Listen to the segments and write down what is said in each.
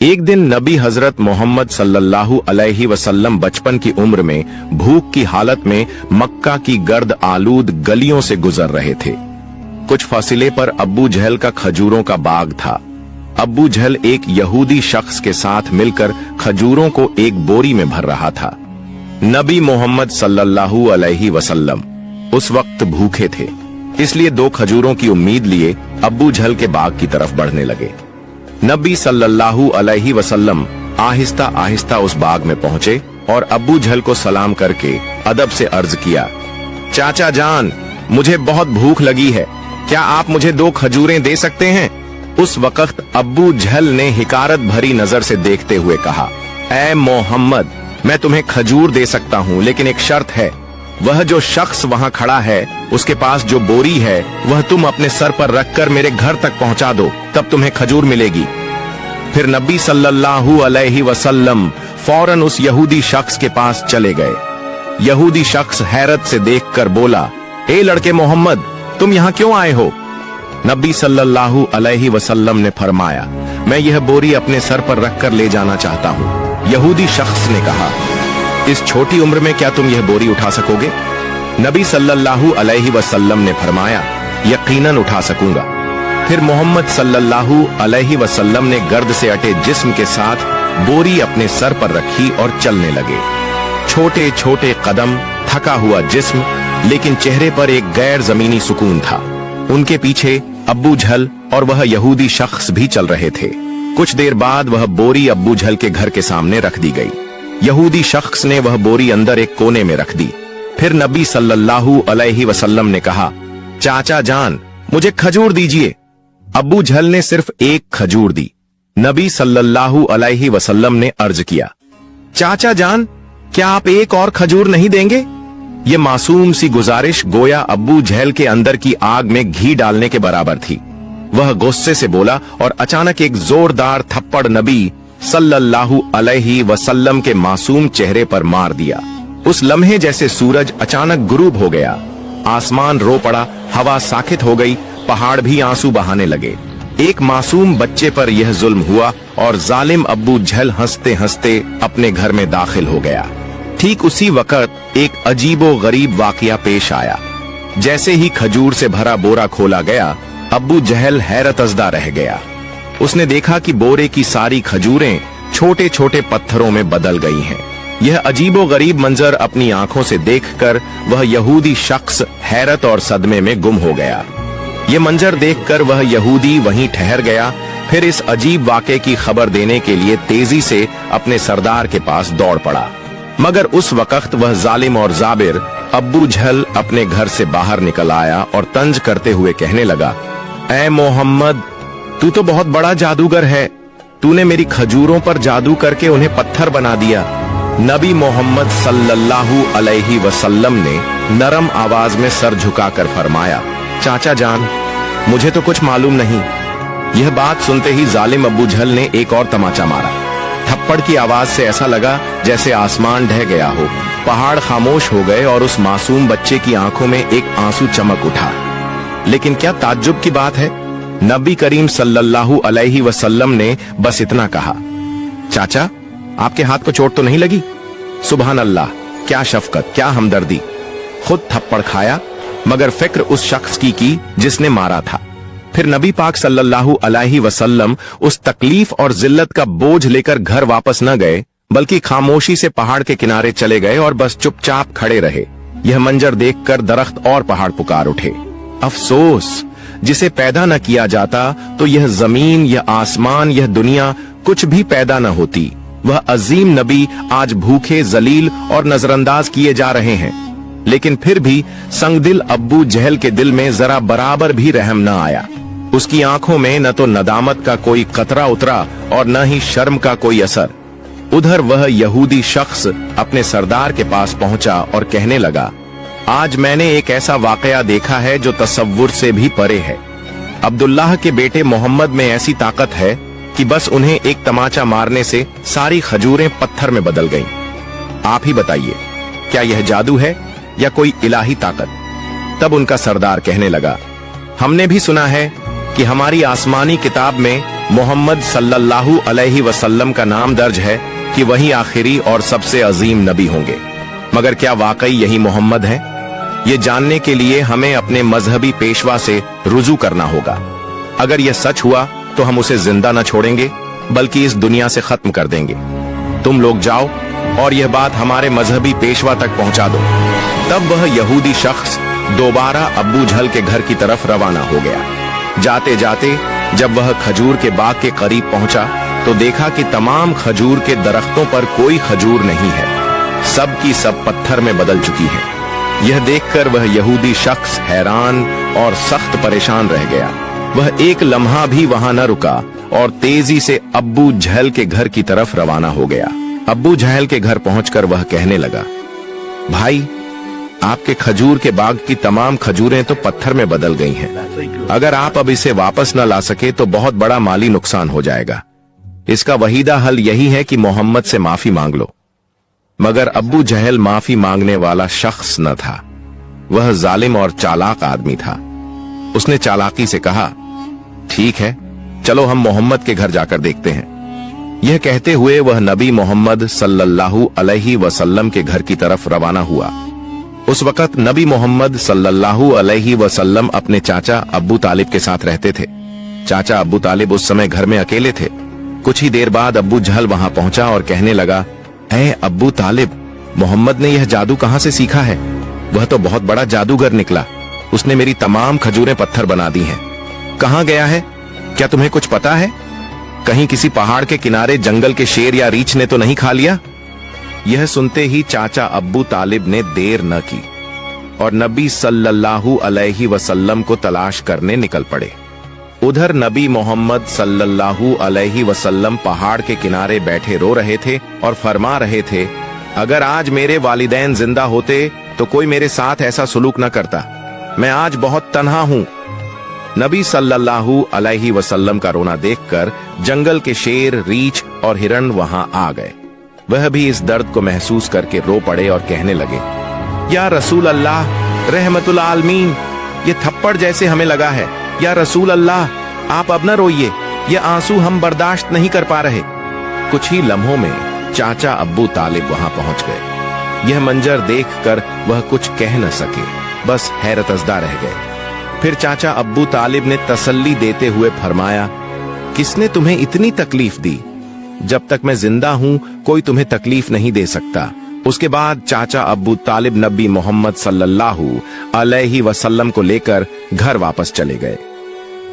एक दिन नबी हजरत मोहम्मद सल्लल्लाहु अलैहि वसल्लम बचपन की उम्र में भूख की हालत में मक्का की गर्द आलूद गलियों से गुजर रहे थे। कुछ फासिले पर अब्बू जहल का खजूरों का बाग था। अब्बू जहल एक यहूदी शख्स के साथ मिलकर खजूरों को एक बोरी में भर रहा था। नबी मोहम्मद सल्लल्लाहु अलैहि वसल्लम उस वक्त भूखे थे, इसलिए 2 खजूरों की उम्मीद लिए अब्बू जहल के बाग की तरफ बढ़ने लगे। नबी सल्लल्लाहु अलैहि वसल्लम आहिस्ता आहिस्ता उस बाग में पहुंचे और अब्बू जहल को सलाम करके अदब से अर्ज किया, चाचा जान, मुझे बहुत भूख लगी है, क्या आप मुझे 2 खजूरें दे सकते हैं? उस वक्त अब्बू जहल ने हिकारत भरी नजर से देखते हुए कहा, ऐ मोहम्मद, मैं तुम्हें खजूर दे सकता हूँ, लेकिन एक शर्त है। वह जो शख्स वहाँ खड़ा है, उसके पास जो बोरी है वह तुम अपने सर पर रखकर मेरे घर तक पहुंचा दो, तब तुम्हें खजूर मिलेगी। फिर नबी सल्लल्लाहु अलैहि वसल्लम फौरन उस यहूदी शख्स के पास चले गए। यहूदी शख्स हैरत से देखकर बोला, ए लड़के मोहम्मद, तुम यहाँ क्यों आए हो? नबी सल्लल्लाहु अलैहि वसल्लम ने फरमाया, मैं यह बोरी अपने सर पर रखकर ले जाना चाहता हूँ। यहूदी शख्स ने कहा, इस छोटी उम्र में क्या तुम यह बोरी उठा सकोगे? नबी सल्लल्लाहु अलैहि वसल्लम ने फरमाया, यकीनन उठा सकूंगा। फिर मोहम्मद सल्लल्लाहु अलैहि वसल्लम ने गर्द से अटे जिस्म के साथ बोरी अपने सर पर रखी और चलने लगे। छोटे छोटे कदम, थका हुआ जिस्म, लेकिन चेहरे पर एक गैर जमीनी सुकून था। उनके पीछे अब्बू जहल और वह यहूदी शख्स भी चल रहे थे। कुछ देर बाद वह बोरी अब्बू जहल के घर के सामने रख दी गई। यहूदी शख्स ने वह बोरी अंदर एक कोने में रख दी। फिर नबी सल्लल्लाहु अलैहि वसल्लम ने कहा, चाचा जान, मुझे खजूर दीजिए। अब्बू जहल ने सिर्फ एक खजूर दी। नबी सल्लल्लाहु अलैहि वसल्लम ने अर्ज किया, चाचा जान, क्या आप एक और खजूर नहीं देंगे? ये मासूम सी गुजारिश गोया अब्बू जहल के अंदर की आग में घी डालने के बराबर थी। वह गुस्से से बोला और अचानक एक जोरदार थप्पड़ नबी सल्लल्लाहु अलैहि वसल्लम के मासूम चेहरे पर मार दिया। उस लम्हे जैसे सूरज अचानक गुरूब हो गया, आसमान रो पड़ा, हवा साकित हो गई, पहाड़ भी आंसू बहाने लगे। एक मासूम बच्चे पर यह जुल्म हुआ और जालिम अब्बू जहल हंसते हंसते अपने घर में दाखिल हो गया। ठीक उसी वक्त एक अजीबो गरीब वाकया पेश आया। जैसे ही खजूर से भरा बोरा खोला गया, अब्बू जहल हैरतजदा रह गया। उसने देखा कि बोरे की सारी खजूरें छोटे छोटे पत्थरों में बदल गई हैं। यह अजीबो गरीब मंजर अपनी आंखों से देखकर वह यहूदी शख्स हैरत और सदमे में गुम हो गया। यह मंजर देखकर वह यहूदी वहीं ठहर गया। फिर इस अजीब वाक़े की खबर देने के लिए तेजी से अपने सरदार के पास दौड़ पड़ा, मगर उस वक्त वह जालिम और जाबिर अब्बू जहल अपने घर से बाहर निकल आया और तंज करते हुए कहने लगा, ऐ मोहम्मद, तू तो बहुत बड़ा जादूगर है। तूने मेरी खजूरों पर जादू करके उन्हें पत्थर बना दिया। नबी मोहम्मद सल्लल्लाहु अलैहि वसल्लम ने नरम आवाज में सर झुकाकर फरमाया, चाचा जान, मुझे तो कुछ मालूम नहीं। यह बात सुनते ही जालिम अब्बू जहल ने एक और तमाचा मारा। थप्पड़ की आवाज से ऐसा लगा जैसे आसमान ढह गया हो, पहाड़ खामोश हो गए और उस मासूम बच्चे की आंखों में एक आंसू चमक उठा। लेकिन क्या ताज्जुब की बात है, नबी करीम सल्लल्लाहु अलैहि वसल्लम ने बस इतना कहा, चाचा, आपके हाथ को चोट तो नहीं लगी? सुभान अल्लाह, क्या शफकत, क्या हमदर्दी। खुद थप्पड़ खाया, मगर फिक्र उस शख्स की जिसने मारा था। फिर नबी पाक सल्लल्लाहु अलैहि वसल्लम उस तकलीफ और जिल्लत का बोझ लेकर घर वापस न गए, बल्कि खामोशी से पहाड़ के किनारे चले गए और बस चुपचाप खड़े रहे। यह मंजर देखकर दरख्त और पहाड़ पुकार उठे, अफसोस, जिसे पैदा न किया जाता तो यह जमीन, यह आसमान, यह दुनिया कुछ भी पैदा न होती। वह अजीम नबी आज भूखे, जलील और नजरअंदाज किए जा रहे हैं। लेकिन फिर भी संगदिल अब्बू जहल के दिल में जरा बराबर भी रहम न आया। उसकी आंखों में न तो नदामत का कोई कतरा उतरा और न ही शर्म का कोई असर। उधर वह यहूदी शख्स अपने सरदार के पास पहुंचा और कहने लगा, आज मैंने एक ऐसा वाकया देखा है जो तसव्वुर से भी परे है। अब्दुल्लाह के बेटे मोहम्मद में ऐसी ताकत है कि बस उन्हें एक तमाचा मारने से सारी खजूरें पत्थर में बदल गईं। आप ही बताइए, क्या यह जादू है या कोई इलाही ताकत? तब उनका सरदार कहने लगा, हमने भी सुना है कि हमारी आसमानी किताब में मोहम्मद सल्लल्लाहु अलैहि वसल्लम का नाम दर्ज है कि वही आखिरी और सबसे अजीम नबी होंगे, मगर क्या वाकई यही मोहम्मद है? ये जानने के लिए हमें अपने मजहबी पेशवा से रुजू करना होगा। अगर यह सच हुआ तो हम उसे जिंदा न छोड़ेंगे बल्कि इस दुनिया से खत्म कर देंगे। तुम लोग जाओ और यह बात हमारे मजहबी पेशवा तक पहुंचा दो। तब वह यहूदी शख्स दोबारा अब्बू जहल के घर की तरफ रवाना हो गया। जाते जाते जब वह खजूर के बाग के करीब पहुंचा तो देखा कि तमाम खजूर के दरख्तों पर कोई खजूर नहीं है, सब की सब पत्थर में बदल चुकी है। यह देखकर वह यहूदी शख्स हैरान और सख्त परेशान रह गया। वह एक लम्हा भी वहां न रुका और तेजी से अब्बू जहल के घर की तरफ रवाना हो गया। अब्बू जहल के घर पहुंचकर वह कहने लगा, भाई, आपके खजूर के बाग की तमाम खजूरें तो पत्थर में बदल गई हैं। अगर आप अब इसे वापस न ला सके तो बहुत बड़ा माली नुकसान हो जाएगा। इसका वहीदा हल यही है कि मोहम्मद से माफी मांग लो। मगर अब्बू जहल माफी मांगने वाला शख्स न था, वह जालिम और चालाक आदमी था। उसने चालाकी से कहा, ठीक है, चलो हम मोहम्मद के घर जाकर देखते हैं। यह कहते हुए वह नबी मोहम्मद सल्लल्लाहु अलैहि वसल्लम के घर की तरफ रवाना हुआ। उस वक्त नबी मोहम्मद सल्लल्लाहु अलैहि वसल्लम अपने चाचा अब्बू तालिब के साथ रहते थे। चाचा अब्बू तालिब उस समय घर में अकेले थे। कुछ ही देर बाद अब्बू जहल वहां पहुंचा और कहने लगा, ऐ अब्बू तालिब, मोहम्मद ने यह जादू कहां से सीखा है? वह तो बहुत बड़ा जादूगर निकला। उसने मेरी तमाम खजूरें पत्थर बना दी हैं। कहां गया है? क्या तुम्हें कुछ पता है? कहीं किसी पहाड़ के किनारे जंगल के शेर या रीछ ने तो नहीं खा लिया? यह सुनते ही चाचा अब्बू तालिब ने देर न की और नबी सल्लल्लाहु अलैहि वसल्लम को तलाश करने निकल पड़े। उधर नबी मोहम्मद सल्लल्लाहु अलैहि वसल्लम पहाड़ के किनारे बैठे रो रहे थे और फरमा रहे थे, अगर आज मेरे वालिदैन जिंदा होते तो कोई मेरे साथ ऐसा सुलूक न करता। मैं आज बहुत तन्हा हूं। नबी सल्लल्लाहु अलैहि वसल्लम का रोना देखकर जंगल के शेर, रीछ और हिरण वहां आ गए। वह भी इस दर्द को महसूस करके रो पड़े और कहने लगे, या रसूल अल्लाह, रहमतुल आलमीन, ये थप्पड़ जैसे हमें लगा है। या रसूल अल्लाह, आप अब न रोइए, ये आंसू हम बर्दाश्त नहीं कर पा रहे। कुछ ही लम्हों में चाचा अब्बू तालिब वहां पहुंच गए। यह मंजर देखकर वह कुछ कह न सके, बस हैरतज़दा रह गए। फिर चाचा अब्बू तालिब ने तसल्ली देते हुए फरमाया, किसने तुम्हें इतनी तकलीफ दी? जब तक मैं जिंदा हूं कोई तुम्हें तकलीफ नहीं दे सकता। उसके बाद चाचा अब्बू तालिब नबी मोहम्मद सल्लल्लाहु अलैहि वसल्लम को लेकर घर वापस चले गए।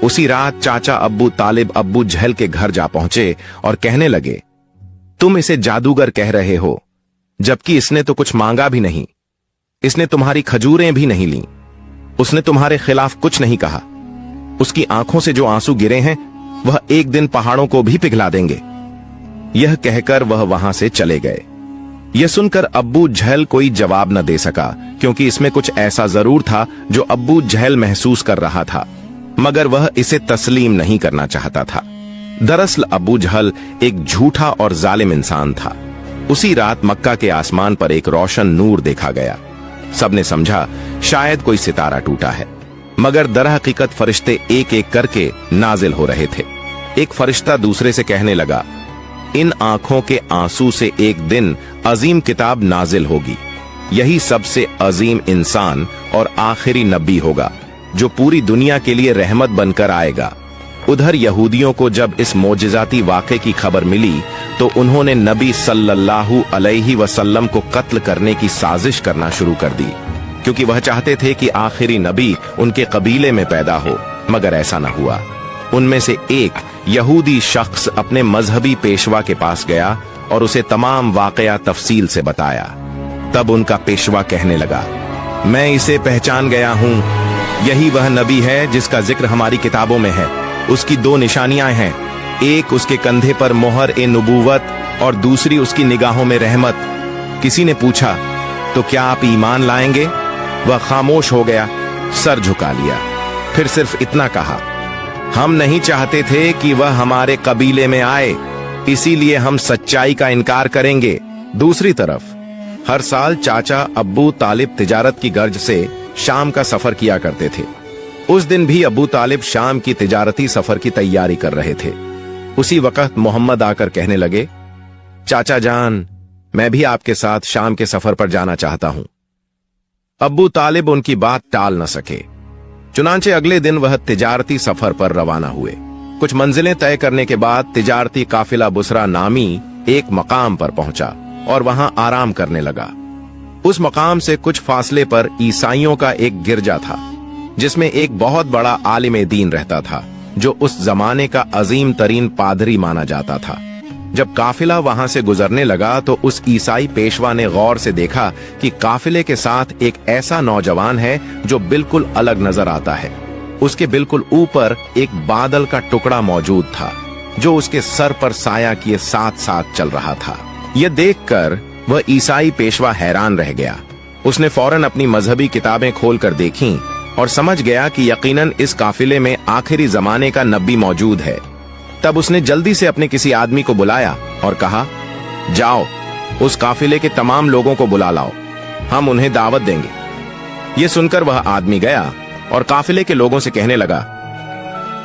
उसी रात चाचा अब्बू तालिब अब्बू जहल के घर जा पहुंचे और कहने लगे, तुम इसे जादूगर कह रहे हो, जबकि इसने तो कुछ मांगा भी नहीं। इसने तुम्हारी खजूरें भी नहीं ली। उसने तुम्हारे खिलाफ कुछ नहीं कहा। उसकी आंखों से जो आंसू गिरे हैं वह एक दिन पहाड़ों को भी पिघला देंगे। यह कहकर वह वहां से चले गए। यह सुनकर अब्बू जहल कोई जवाब न दे सका, क्योंकि इसमें कुछ ऐसा जरूर था जो अब्बू जहल महसूस कर रहा था, मगर वह इसे तस्लीम नहीं करना चाहता था। दरअसल अब्बू जहल एक झूठा और जालिम इंसान था। उसी रात मक्का के आसमान पर एक रोशन नूर देखा गया। सबने समझा शायद कोई सितारा टूटा है, मगर दरहकीकत फरिश्ते एक एक करके नाजिल हो रहे थे। एक फरिश्ता दूसरे से कहने लगा, इन आंखों के आंसू से एक दिन अजीम किताब नाजिल होगी। यही सबसे अजीम इंसान और आखिरी नबी होगा जो पूरी दुनिया के लिए रहमत बनकर आएगा। उधर यहूदियों को जब इस मोजिजाती वाक़े की खबर मिली तो उन्होंने नबी सल्लल्लाहु अलैहि वसल्लम को कत्ल करने की साजिश करना शुरू कर दी, क्योंकि वह चाहते थे कि आखिरी नबी उनके कबीले में पैदा हो, मगर ऐसा न हुआ। उनमें से एक यहूदी शख्स अपने मजहबी पेशवा के पास गया और उसे तमाम वाकया तफसील से बताया। तब उनका पेशवा कहने लगा, मैं इसे पहचान गया हूँ, यही वह नबी है जिसका जिक्र हमारी किताबों में है। उसकी दो निशानियां हैं, एक उसके कंधे पर मोहर ए नबूवत और दूसरी उसकी निगाहों में रहमत। किसी ने पूछा, तो क्या आप ईमान लाएंगे? वह खामोश हो गया, सर झुका लिया, फिर सिर्फ इतना कहा, हम नहीं चाहते थे कि वह हमारे कबीले में आए, इसीलिए हम सच्चाई का इनकार करेंगे। दूसरी तरफ हर साल चाचा अब्बू तालिब तिजारत की गर्ज से शाम का सफर किया करते थे। उस दिन भी अब्बू तालिब शाम की तिजारती सफर की तैयारी कर रहे थे। उसी वक्त मोहम्मद आकर कहने लगे, चाचा जान, मैं भी आपके साथ शाम के सफर पर जाना चाहता हूं। अब्बू तालिब उनकी बात टाल न सके। चुनांचे अगले दिन वह तिजारती सफर पर रवाना हुए। कुछ मंजिलें तय करने के बाद तिजारती काफिला बुसरा नामी एक मकाम पर पहुंचा और वहां आराम करने लगा। उस मकाम से कुछ फासले पर ईसाइयों का एक गिरजा था, जिसमें एक बहुत बड़ा आलिम दीन रहता था, जो उस जमाने का अजीम तरीन पादरी माना जाता था। जब काफिला वहां से गुजरने लगा तो उस ईसाई पेशवा ने गौर से देखा कि काफिले के साथ एक ऐसा नौजवान है जो बिल्कुल अलग नजर आता है। उसके बिल्कुल ऊपर एक बादल का टुकड़ा मौजूद था, जो उसके सर पर साया किए साथ साथ चल रहा था। यह देखकर वह ईसाई पेशवा हैरान रह गया। उसने फौरन अपनी मजहबी किताबें खोलकर देखीं और समझ गया कि यकीनन इस काफिले में आखिरी जमाने का नबी मौजूद है। तब उसने जल्दी से अपने किसी आदमी को बुलाया और कहा, जाओ उस काफिले के तमाम लोगों को बुला लाओ, हम उन्हें दावत देंगे। ये सुनकर वह आदमी गया और काफिले के लोगों से कहने लगा,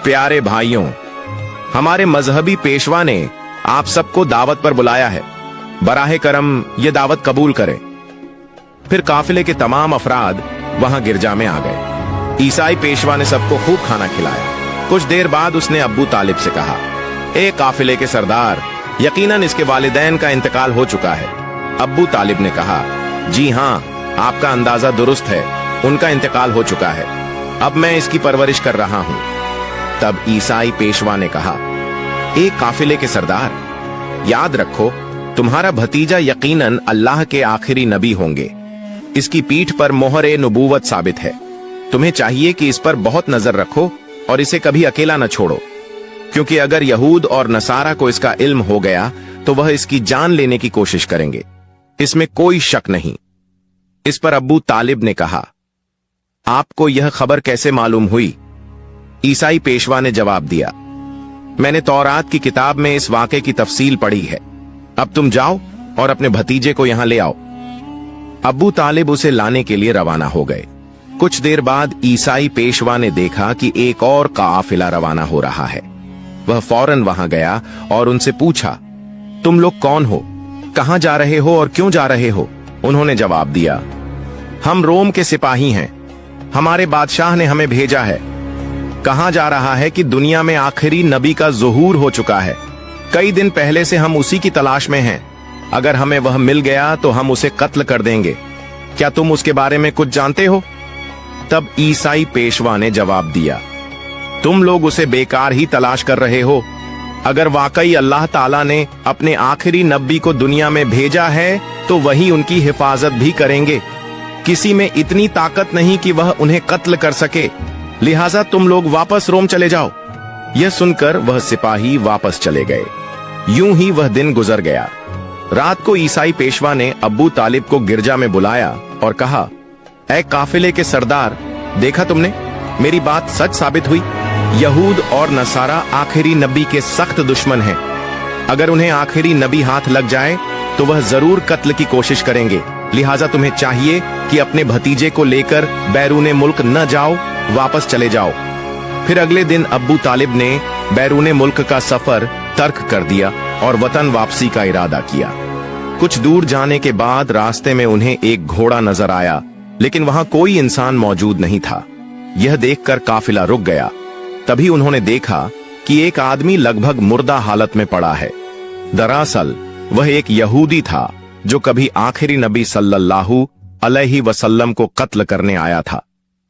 प्यारे भाइयों, हमारे मजहबी पेशवा ने आप सबको दावत पर बुलाया है, बराहे करम ये दावत कबूल करें। फिर काफिले के तमाम अफराद वहां गिरजा में आ गए। ईसाई पेशवा ने सबको खूब खाना खिलाया। कुछ देर बाद उसने अब्बू तालिब से कहा, ए काफिले के सरदार, यकीनन इसके वालिदैन का इंतकाल हो चुका है। अब्बू तालिब ने कहा, जी हां, आपका अंदाजा दुरुस्त है, उनका इंतकाल हो चुका है। अब मैं इसकी परवरिश कर रहा हूं। तब ईसाई पेशवा ने कहा, ए काफिले के सरदार, याद रखो तुम्हारा भतीजा यकीनन अल्लाह के आखिरी नबी होंगे। इसकी पीठ पर मोहर नबूवत साबित है। तुम्हें चाहिए कि इस पर बहुत नजर रखो और इसे कभी अकेला न छोड़ो, क्योंकि अगर यहूद और नसारा को इसका इल्म हो गया तो वह इसकी जान लेने की कोशिश करेंगे, इसमें कोई शक नहीं। इस पर अब्बू तालिब ने कहा, आपको यह खबर कैसे मालूम हुई? ईसाई पेशवा ने जवाब दिया, मैंने तौरात की किताब में इस वाक़े की तफसील पढ़ी है। अब तुम जाओ और अपने भतीजे को यहां ले आओ। अब्बू तालिब उसे लाने के लिए रवाना हो गए। कुछ देर बाद ईसाई पेशवा ने देखा कि एक और काफिला रवाना हो रहा है। वह फौरन वहां गया और उनसे पूछा, तुम लोग कौन हो, कहां जा रहे हो और क्यों जा रहे हो? उन्होंने जवाब दिया, हम रोम के सिपाही हैं, हमारे बादशाह ने हमें भेजा है। कहा जा रहा है कि दुनिया में आखिरी नबी का ज़ुहूर हो चुका है। कई दिन पहले से हम उसी की तलाश में हैं। अगर हमें वह मिल गया तो हम उसे कत्ल कर देंगे। क्या तुम उसके बारे में कुछ जानते हो? तब ईसाई पेशवा ने जवाब दिया, तुम लोग उसे बेकार ही तलाश कर रहे हो। अगर वाकई अल्लाह ताला ने अपने आखिरी नबी को दुनिया में भेजा है तो वही उनकी हिफाजत भी करेंगे। किसी में इतनी ताकत नहीं कि वह उन्हें कत्ल कर सके, लिहाजा तुम लोग वापस रोम चले जाओ। यह सुनकर वह सिपाही वापस चले गए। यूं ही वह दिन गुजर गया। रात को ईसाई पेशवा ने अब्बू तालिब को गिरजा में बुलाया और कहा, ऐ काफिले के सरदार, देखा तुमने, मेरी बात सच साबित हुई। यहूद और नसारा आखिरी नबी के सख्त दुश्मन हैं। अगर उन्हें आखिरी नबी हाथ लग जाए तो वह जरूर कत्ल की कोशिश करेंगे। लिहाजा तुम्हें चाहिए कि अपने भतीजे को लेकर बैरूने मुल्क न जाओ, वापस चले जाओ। फिर अगले दिन अब्बू तालिब ने बैरूने मुल्क का सफर तर्क कर दिया और वतन वापसी का इरादा किया। कुछ दूर जाने के बाद रास्ते में उन्हें एक घोड़ा नजर आया, लेकिन वहां कोई इंसान मौजूद नहीं था। यह देखकर काफिला रुक गया। तभी उन्होंने देखा कि एक आदमी लगभग मुर्दा हालत में पड़ा है। दरअसल वह एक यहूदी था जो कभी आखिरी नबी सल्लल्लाहु अलैहि वसल्लम को कत्ल करने आया था,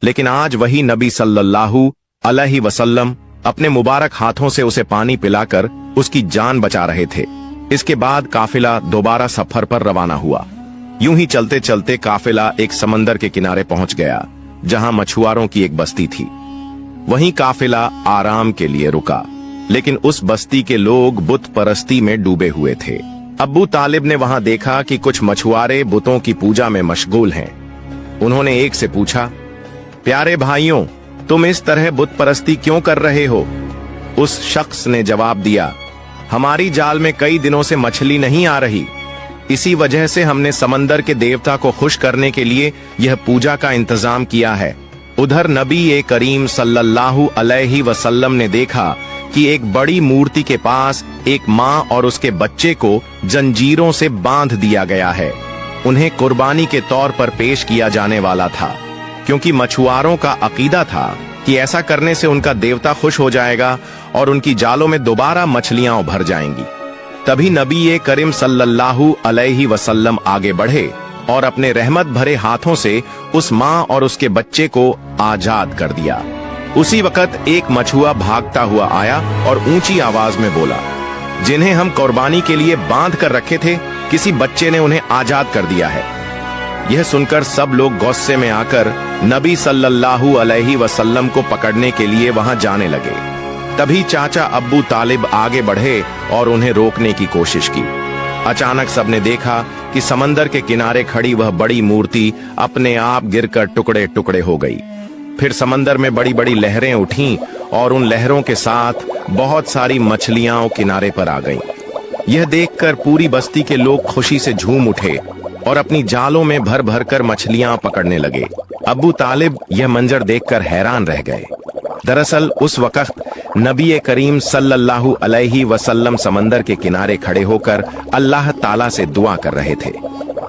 लेकिन आज वही नबी सल्लल्लाहु अलैहि वसल्लम अपने मुबारक हाथों से उसे पानी पिलाकर उसकी जान बचा रहे थे। इसके बाद काफिला दोबारा सफर पर रवाना हुआ। यूं ही चलते चलते काफिला एक समंदर के किनारे पहुंच गया, जहां मछुआरों की एक बस्ती थी। वहीं काफिला आराम के लिए रुका, लेकिन उस बस्ती के लोग बुत परस्ती में डूबे हुए थे। अब्बू तालिब ने वहां देखा कि कुछ मछुआरे बुतों की पूजा में मशगूल हैं। उन्होंने एक से पूछा, प्यारे भाइयों, तुम इस तरह बुत परस्ती क्यों कर रहे हो? उस शख्स ने जवाब दिया, हमारी जाल में कई दिनों से मछली नहीं आ रही, इसी वजह से हमने समंदर के देवता को खुश करने के लिए यह पूजा का इंतजाम किया है। उधर नबी करीम सल्लल्लाहु अलैहि वसल्लम ने देखा कि एक बड़ी मूर्ति के पास एक माँ और उसके बच्चे को जंजीरों से बांध दिया गया है। उन्हें कुर्बानी के तौर पर पेश किया जाने वाला था, क्योंकि मछुआरों का अकीदा था कि ऐसा करने से उनका देवता खुश हो जाएगा और उनकी जालों में दोबारा मछलियां उभर जाएंगी। तभी नबी करीम सल्लल्लाहु अलैहि वसल्लम आगे बढ़े और अपने रहमत भरे हाथों से उस माँ और उसके बच्चे को आजाद कर दिया। उसी वक्त एक मछुआ भागता हुआ आया और ऊंची आवाज में बोला, जिन्हें हम कुर्बानी के लिए बांध कर रखे थे, किसी बच्चे ने उन्हें आजाद कर दिया है। यह सुनकर सब लोग गुस्से में आकर नबी सल्लल्लाहु अलैहि वसल्लम को पकड़ने के लिए वहां जाने लगे। तभी चाचा अब्बू तालिब आगे बढ़े और उन्हें रोकने की कोशिश की। अचानक सबने देखा कि समंदर के किनारे खड़ी वह बड़ी मूर्ति अपने आप गिरकर टुकड़े टुकड़े हो गई। फिर समंदर में बड़ी बड़ी लहरें उठीं और उन लहरों के साथ बहुत सारी मछलियां किनारे पर आ गईं। यह देखकर पूरी बस्ती के लोग खुशी से झूम उठे और अपनी जालों में भर भर कर मछलियां पकड़ने लगे। अब्बू तालिब यह मंजर देखकर हैरान रह गए। दरअसल उस वक्त नबी करीम सल्लल्लाहु अलैहि वसल्लम समंदर के किनारे खड़े होकर अल्लाह ताला से दुआ कर रहे थे।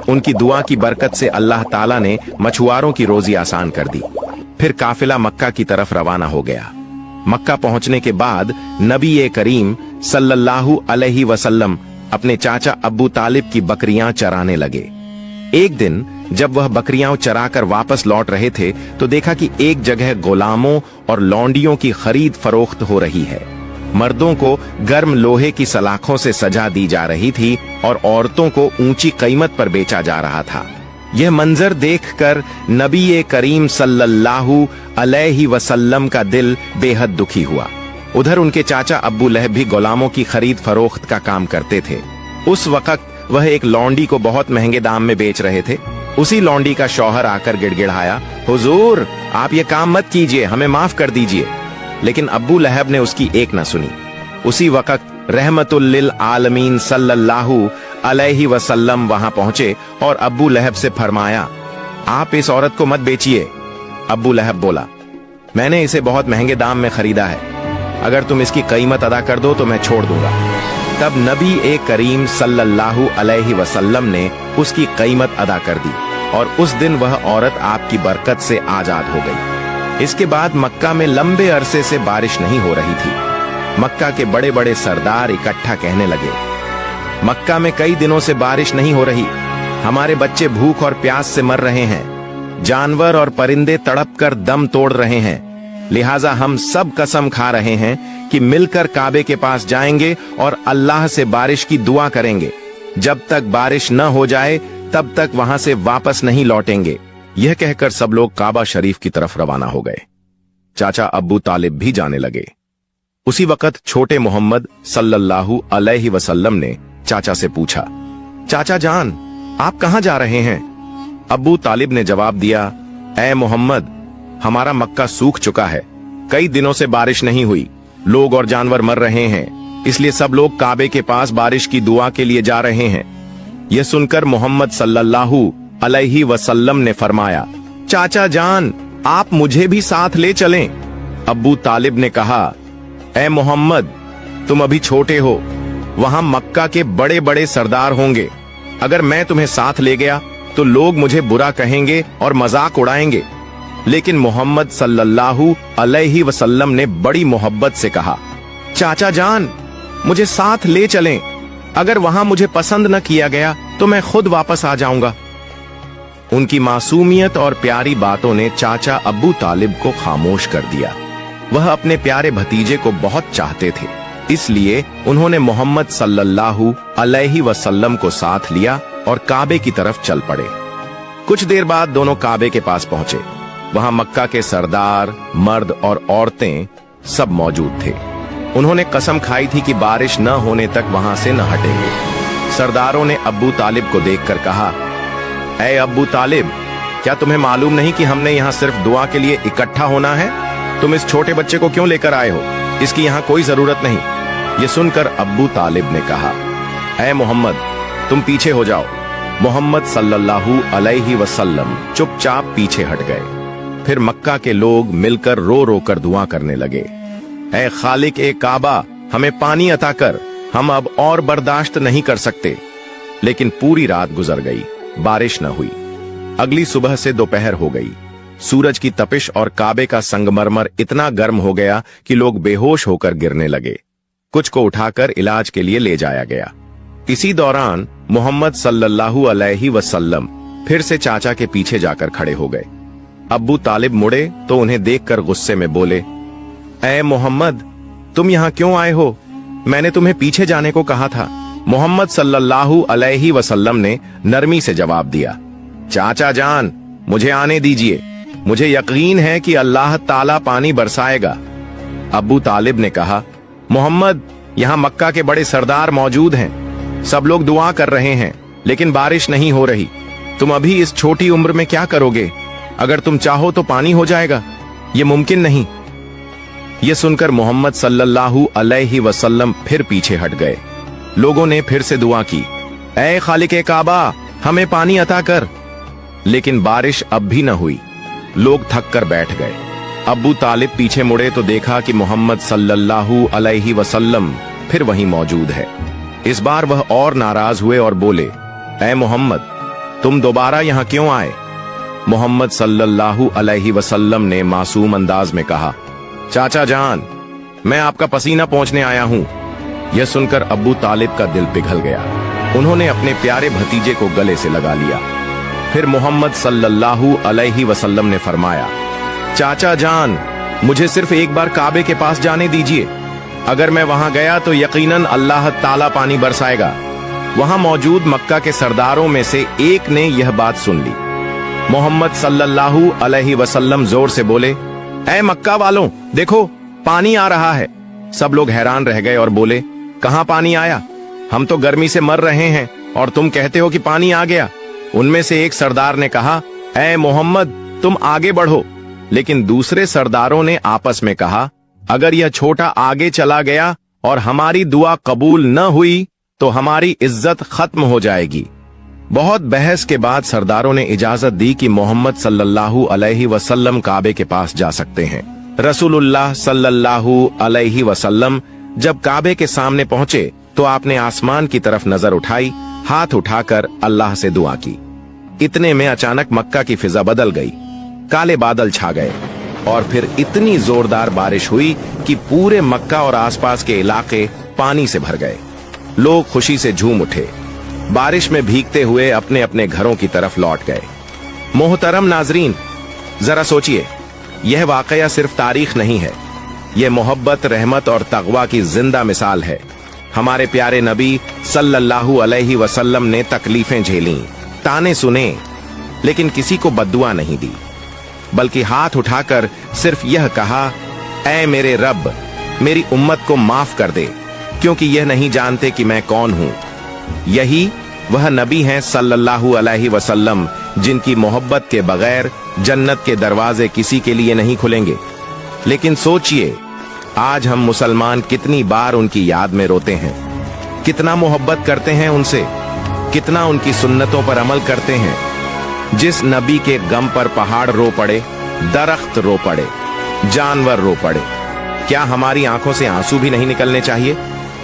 उनकी दुआ की बरकत से अल्लाह ताला ने मछुआरों की रोजी आसान कर दी। फिर काफिला मक्का की तरफ रवाना हो गया। मक्का पहुंचने के बाद नबी करीम सल्लल्लाहु अलैहि वसल्लम अपने चाचा अब्बू तालिब की बकरियां चराने लगे। एक दिन जब वह बकरियां चराकर वापस लौट रहे थे तो देखा कि एक जगह गुलामों और लौंडियों की खरीद फरोख्त हो रही है। मर्दों को गर्म लोहे की सलाखों से सजा दी जा रही थी और औरतों को ऊंची कीमत पर बेचा जा रहा था। यह मंजर देखकर नबी करीम सल्लल्लाहु अलैहि वसल्लम का दिल बेहद दुखी हुआ। उधर उनके चाचा अब्बू लहब भी गुलामों की खरीद फरोख्त का काम करते थे। उस वक्त वह एक लौंडी को बहुत महंगे दाम में बेच रहे थे। उसी लौंडी का शौहर आकर गिड़गिड़ाया, हुजूर आप ये काम मत कीजिए, हमें माफ कर दीजिए। लेकिन अब्बू लहब ने उसकी एक न सुनी। उसी वक्त रहमतुल लिल आलमीन सल्लल्लाहु अलैहि वसल्लम वहां पहुंचे और अब्बू लहब से फरमाया, आप इस औरत को मत बेचिए। अब्बू लहब बोला, मैंने इसे बहुत महंगे दाम में खरीदा है, अगर तुम इसकी कीमत अदा कर दो तो मैं छोड़ दूंगा। तब नबी करीम सल्लल्लाहु अलैहि वसल्लम ने उसकी कीमत अदा कर दी और उस दिन वह औरत आपकी बरकत से आजाद हो गई। इसके बाद मक्का में लंबे अरसे से बारिश नहीं हो रही थी। मक्का के बड़े बड़े सरदार इकट्ठा कहने लगे, मक्का में कई दिनों से बारिश नहीं हो रही, हमारे बच्चे भूख और प्यास से मर रहे हैं, जानवर और परिंदे तड़प कर दम तोड़ रहे हैं, लिहाजा हम सब कसम खा रहे हैं कि मिलकर काबे के पास जाएंगे और अल्लाह से बारिश की दुआ करेंगे। जब तक बारिश न हो जाए तब तक वहां से वापस नहीं लौटेंगे। यह कहकर सब लोग काबा शरीफ की तरफ रवाना हो गए। चाचा अब्बू तालिब भी जाने लगे। उसी वक्त छोटे मोहम्मद सल्लल्लाहु अलैहि वसल्लम ने चाचा से पूछा, चाचा जान आप कहां जा रहे हैं? अब्बू तालिब ने जवाब दिया, ऐ मोहम्मद, हमारा मक्का सूख चुका है, कई दिनों से बारिश नहीं हुई, लोग और जानवर मर रहे हैं, इसलिए सब लोग काबे के पास बारिश की दुआ के लिए जा रहे हैं। यह सुनकर मोहम्मद सल्लल्लाहु अलैहि वसल्लम ने फरमाया, चाचा जान आप मुझे भी साथ ले चलें। अब्बू तालिब ने कहा, ऐ मोहम्मद तुम अभी छोटे हो, वहां मक्का के बड़े बड़े सरदार होंगे, अगर मैं तुम्हें साथ ले गया तो लोग मुझे बुरा कहेंगे और मजाक उड़ाएंगे। लेकिन मोहम्मद सल्लल्लाहु अलैहि वसल्लम ने बड़ी मोहब्बत से कहा, चाचा जान मुझे साथ ले चलें, अगर वहां मुझे पसंद न किया गया तो मैं खुद वापस आ जाऊंगा। उनकी मासूमियत और प्यारी बातों ने चाचा अब्बू तालिब को खामोश कर दिया। वह अपने प्यारे भतीजे को बहुत चाहते थे, इसलिए उन्होंने मोहम्मद सल्लल्लाहु अलैहि वसल्लम को साथ लिया और काबे की तरफ चल पड़े। कुछ देर बाद दोनों काबे के पास पहुंचे। वहां मक्का के सरदार, मर्द और औरतें सब मौजूद थे। उन्होंने कसम खाई थी कि बारिश न होने तक वहां से न हटेंगे। सरदारों ने अब्बू तालिब को देखकर कहा, ऐ अब्बू तालिब, क्या तुम्हें मालूम नहीं कि हमने यहाँ सिर्फ दुआ के लिए इकट्ठा होना है? तुम इस छोटे बच्चे को क्यों लेकर आए हो? इसकी यहाँ कोई जरूरत नहीं। ये सुनकर अब्बू तालिब ने कहा, ऐ मोहम्मद तुम पीछे हो जाओ। मोहम्मद सल्लल्लाहु अलैहि वसल्लम चुपचाप पीछे हट गए। फिर मक्का के लोग मिलकर रो रो कर दुआ करने लगे। ऐ खालिक ए काबा, हमें पानी अता कर, हम अब और बर्दाश्त नहीं कर सकते। लेकिन पूरी रात गुजर गई, बारिश न हुई। अगली सुबह से दोपहर हो गई। सूरज की तपिश और काबे का संगमरमर इतना गर्म हो गया कि लोग बेहोश होकर गिरने लगे। कुछ को उठाकर इलाज के लिए ले जाया गया। इसी दौरान मोहम्मद सल्लल्लाहु अलैहि वसल्लम फिर से चाचा के पीछे जाकर खड़े हो गए। अब्बू तालिब मुड़े तो उन्हें देखकर गुस्से में बोले, ऐ मोहम्मद, तुम यहाँ क्यों आए हो? मैंने तुम्हें पीछे जाने को कहा था। मोहम्मद सल्लल्लाहु अलैहि वसल्लम ने नरमी से जवाब दिया, चाचा जान, मुझे आने दीजिए, मुझे यकीन है कि अल्लाह ताला पानी बरसाएगा। अब्बू तालिब ने कहा, मोहम्मद, यहाँ मक्का के बड़े सरदार मौजूद हैं, सब लोग दुआ कर रहे हैं, लेकिन बारिश नहीं हो रही। तुम अभी इस छोटी उम्र में क्या करोगे? अगर तुम चाहो तो पानी हो जाएगा, ये मुमकिन नहीं। ये सुनकर मोहम्मद सल्लल्लाहु अलैहि वसल्लम फिर पीछे हट गए। लोगों ने फिर से दुआ की, ऐ खालिक काबा, हमें पानी अता कर। लेकिन बारिश अब भी न हुई। लोग थक कर बैठ गए। अब्बू तालिब पीछे मुड़े तो देखा कि मोहम्मद सल्लल्लाहु अलैहि वसल्लम फिर वहीं मौजूद है। इस बार वह और नाराज हुए और बोले, ऐ मोहम्मद, तुम दोबारा यहाँ क्यों आए? मोहम्मद सल्लल्लाहु अलैहि वसल्लम ने मासूम अंदाज में कहा, चाचा जान, मैं आपका पसीना पोंछने आया हूं। यह सुनकर अब्बू तालिब का दिल पिघल गया। उन्होंने अपने प्यारे भतीजे को गले से लगा लिया। फिर मोहम्मद सल्लल्लाहु अलैहि वसल्लम ने फरमाया, चाचा जान, मुझे सिर्फ एक बार काबे के पास जाने दीजिए। अगर मैं वहां गया तो यकीनन अल्लाह ताला पानी बरसाएगा। वहां मौजूद मक्का के सरदारों में से एक ने यह बात सुन ली। मोहम्मद सल्लल्लाहु अलैहि वसल्लम जोर से बोले, ऐ मक्का वालों, देखो पानी आ रहा है। सब लोग हैरान रह गए और बोले, कहां पानी आया? हम तो गर्मी से मर रहे हैं और तुम कहते हो कि पानी आ गया। उनमें से एक सरदार ने कहा, ऐ मोहम्मद, तुम आगे बढ़ो। लेकिन दूसरे सरदारों ने आपस में कहा, अगर यह छोटा आगे चला गया और हमारी दुआ कबूल न हुई तो हमारी इज्जत खत्म हो जाएगी। बहुत बहस के बाद सरदारों ने इजाजत दी कि मोहम्मद सल्लल्लाहु अलैहि वसल्लम काबे के पास जा सकते हैं। रसूलुल्लाह सल्लल्लाहु अलैहि वसल्लम जब काबे के सामने पहुंचे तो आपने आसमान की तरफ नजर उठाई, हाथ उठाकर अल्लाह से दुआ की। इतने में अचानक मक्का की फिजा बदल गई, काले बादल छा गए और फिर इतनी जोरदार बारिश हुई कि पूरे मक्का और आसपास के इलाके पानी से भर गए। लोग खुशी से झूम उठे, बारिश में भीगते हुए अपने अपने घरों की तरफ लौट गए। मोहतरम नाजरीन, जरा सोचिए, यह वाकया सिर्फ तारीख नहीं है, यह मोहब्बत, रहमत और तकवा की जिंदा मिसाल है। हमारे प्यारे नबी सल्लल्लाहु अलैहि वसल्लम ने तकलीफें झेली, ताने सुने, लेकिन किसी को बद्दुआ नहीं दी, बल्कि हाथ उठाकर सिर्फ यह कहा, ऐ मेरे रब, मेरी उम्मत को माफ कर दे, क्योंकि यह नहीं जानते कि मैं कौन हूं। यही वह नबी हैं सल्लल्लाहु अलैहि वसल्लम जिनकी मोहब्बत के बगैर जन्नत के दरवाजे किसी के लिए नहीं खुलेंगे। लेकिन सोचिए, आज हम मुसलमान कितनी बार उनकी याद में रोते हैं, कितना मोहब्बत करते हैं उनसे, कितना उनकी सुन्नतों पर अमल करते हैं। जिस नबी के गम पर पहाड़ रो पड़े, दरख्त रो पड़े, जानवर रो पड़े, क्या हमारी आंखों से आंसू भी नहीं निकलने चाहिए?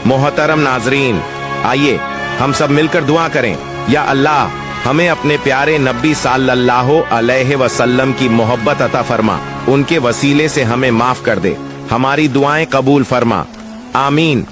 मोहतरम नाजरीन, आइए हम सब मिलकर दुआ करें, या अल्लाह, हमें अपने प्यारे नबी सल्लल्लाहु अलैहि वसल्लम की मोहब्बत अता फरमा, उनके वसीले से हमें माफ कर दे, हमारी दुआएं कबूल फरमा। आमीन।